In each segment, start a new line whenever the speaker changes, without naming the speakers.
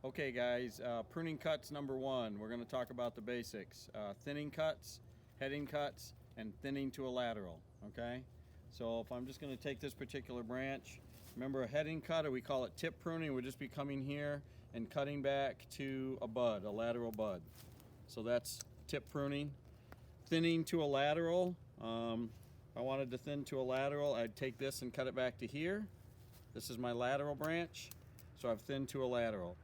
Okay guys, pruning cuts number 1. We're going to talk about the basics. Thinning cuts, heading cuts, and thinning to a lateral. Okay? So if I'm just going to take this particular branch, remember a heading cut, or we call it tip pruning, would just be coming here and cutting back to a bud, a lateral bud. So that's tip pruning. Thinning to a lateral, if I wanted to thin to a lateral, I'd take this and cut it back to here. This is my lateral branch, so I've thinned to a lateral.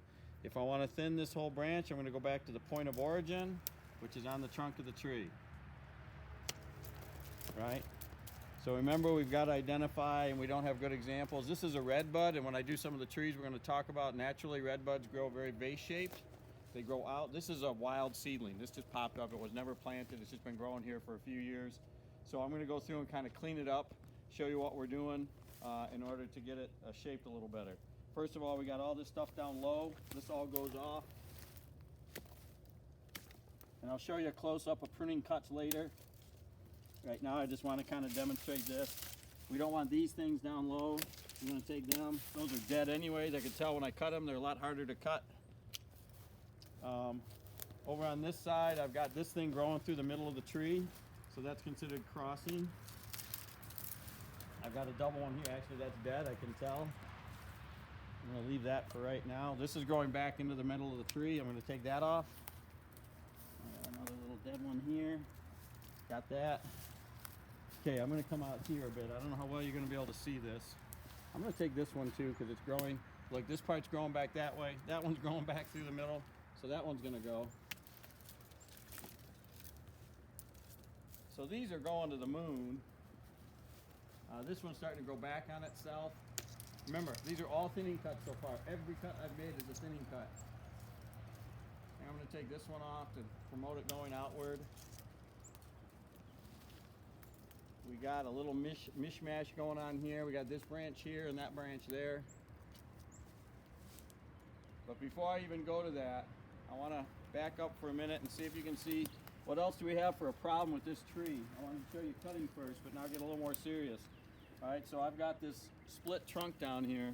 If I want to thin this whole branch, I'm going to go back to the point of origin, which is on the trunk of the tree. Right? So remember, we've got to identify, and we don't have good examples. This is a redbud, and when I do some of the trees we're going to talk about, naturally redbuds grow very vase-shaped. They grow out. This is a wild seedling. This just popped up. It was never planted. It's just been growing here for a few years. So I'm going to go through and kind of clean it up, show you what we're doing in order to get it shaped a little better. First of all, we got all this stuff down low. This all goes off. And I'll show you a close-up of pruning cuts later. Right now I just want to kind of demonstrate this. We don't want these things down low. I'm going to take them. Those are dead anyways. I can tell when I cut them, they're a lot harder to cut. Over on this side, I've got this thing growing through the middle of the tree. So that's considered crossing. I've got a double one here. Actually, that's dead, I can tell. I'm going to leave that for right now. This is growing back into the middle of the tree. I'm going to take that off. I got another little dead one here. Got that. Okay, I'm going to come out here a bit. I don't know how well you're going to be able to see this. I'm going to take this one too because it's growing. Look, this part's growing back that way. That one's growing back through the middle. So that one's going to go. So these are going to the moon. This one's starting to grow back on itself. Remember, these are all thinning cuts so far. Every cut I've made is a thinning cut. And I'm going to take this one off to promote it going outward. We got a little mishmash going on here. We got this branch here and that branch there. But before I even go to that, I want to back up for a minute and see if you can see what else do we have for a problem with this tree. I want to show you cutting first, but now get a little more serious. All right, so I've got this split trunk down here.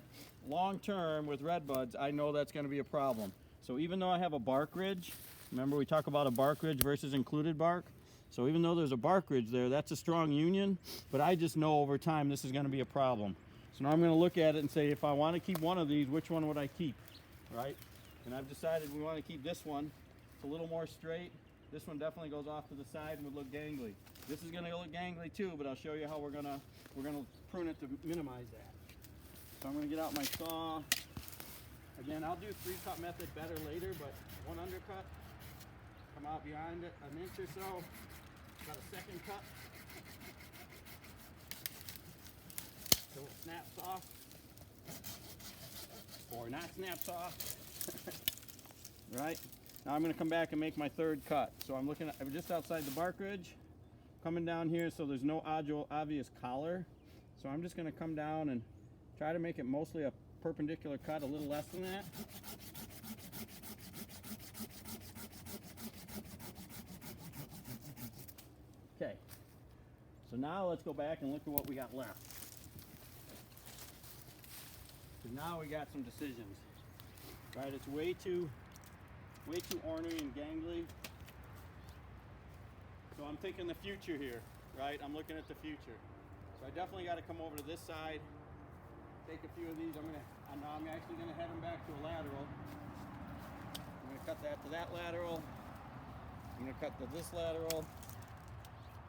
Long term with redbuds, I know that's going to be a problem. So even though I have a bark ridge, remember we talk about a bark ridge versus included bark? So even though there's a bark ridge there, that's a strong union, but I just know over time this is going to be a problem. So now I'm going to look at it and say, if I want to keep one of these, which one would I keep, right? And I've decided we want to keep this one. It's a little more straight. This one definitely goes off to the side and would look gangly. This is going to look gangly too, but I'll show you how we're gonna prune it to minimize that. So I'm going to get out my saw. Again, I'll do 3-cut method better later, but one undercut, come out behind it an inch or so. Got a second cut. So it snaps off, or not snaps off. Right? Now I'm going to come back and make my third cut. So I'm looking at just outside the bark ridge, coming down here so there's no obvious collar. So I'm just going to come down and try to make it mostly a perpendicular cut, a little less than that. Okay. So now let's go back and look at what we got left. Because now we got some decisions. Right? It's way too ornery and gangly. So I'm thinking the future here, right? I'm looking at the future. So I definitely got to come over to this side, take a few of these. I'm actually going to head them back to a lateral. I'm going to cut that to that lateral. I'm going to cut to this lateral.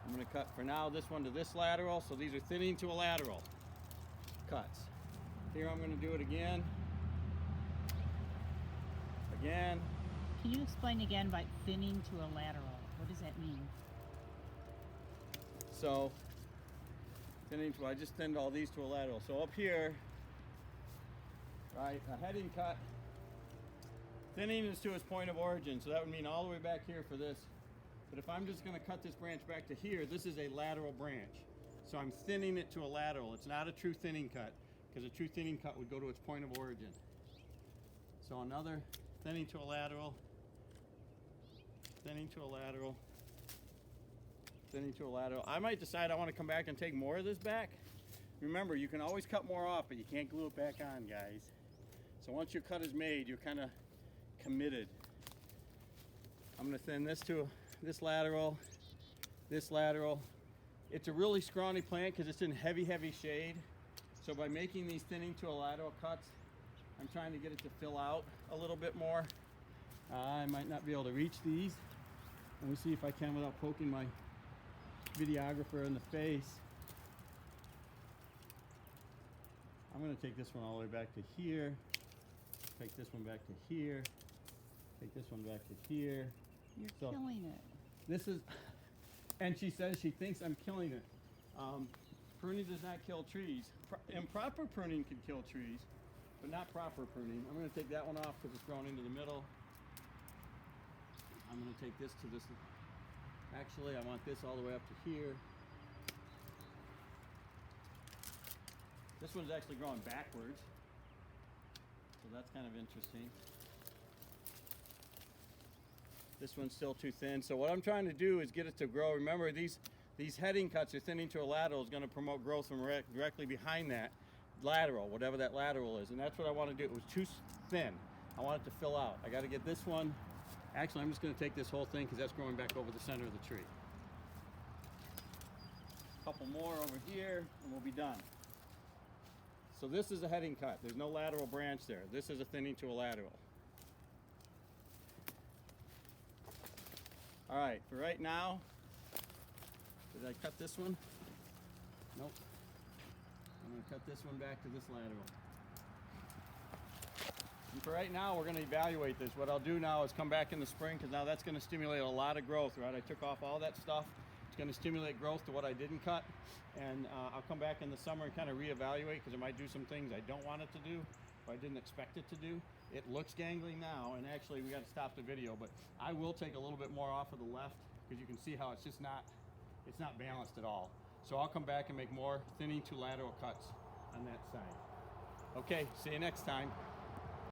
I'm going to cut for now this one to this lateral. So these are thinning to a lateral cuts. Here I'm going to do it again. Again.
Can you explain again by thinning to a lateral? What does that mean?
So, thinning to, I just thinned all these to a lateral. So up here, right, a heading cut, thinning is to its point of origin. So that would mean all the way back here for this. But if I'm just going to cut this branch back to here, this is a lateral branch. So I'm thinning it to a lateral. It's not a true thinning cut, because a true thinning cut would go to its point of origin. So another thinning to a lateral, thinning to a lateral, thinning to a lateral. I might decide I want to come back and take more of this back. Remember, you can always cut more off, but you can't glue it back on, guys. So once your cut is made, you're kind of committed. I'm gonna thin this to this lateral, this lateral. It's a really scrawny plant because it's in heavy, heavy shade. So by making these thinning to a lateral cuts, I'm trying to get it to fill out a little bit more. I might not be able to reach these. Let me see if I can without poking my videographer in the face. I'm gonna take this one all the way back to here. Take this one back to here. Take this one back to here.
You're
So-
killing it.
This is, and she says she thinks I'm killing it. Pruning does not kill trees. Improper pruning can kill trees, but not proper pruning. I'm going to take that one off because it's grown into the middle. I'm going to take this to this. Actually, I want this all the way up to here. This one's actually growing backwards, so that's kind of interesting. This one's still too thin. So what I'm trying to do is get it to grow. Remember, these heading cuts are thinning to a lateral is going to promote growth from directly behind that lateral, whatever that lateral is. And that's what I want to do. It was too thin. I want it to fill out. I got to get this one. Actually, I'm just going to take this whole thing because that's growing back over the center of the tree. A couple more over here and we'll be done. So this is a heading cut. There's no lateral branch there. This is a thinning to a lateral. All right, for right now, did I cut this one? Nope. I'm gonna cut this one back to this lateral. And for right now, we're gonna evaluate this. What I'll do now is come back in the spring, because now that's gonna stimulate a lot of growth, right? I took off all that stuff. It's gonna stimulate growth to what I didn't cut. And I'll come back in the summer and kind of reevaluate, because it might do some things I don't want it to do, or I didn't expect it to do. It looks gangly now, and actually we got to stop the video, but I will take a little bit more off of the left, because you can see how it's just not balanced at all. So I'll come back and make more thinning to lateral cuts on that side. Okay, see you next time.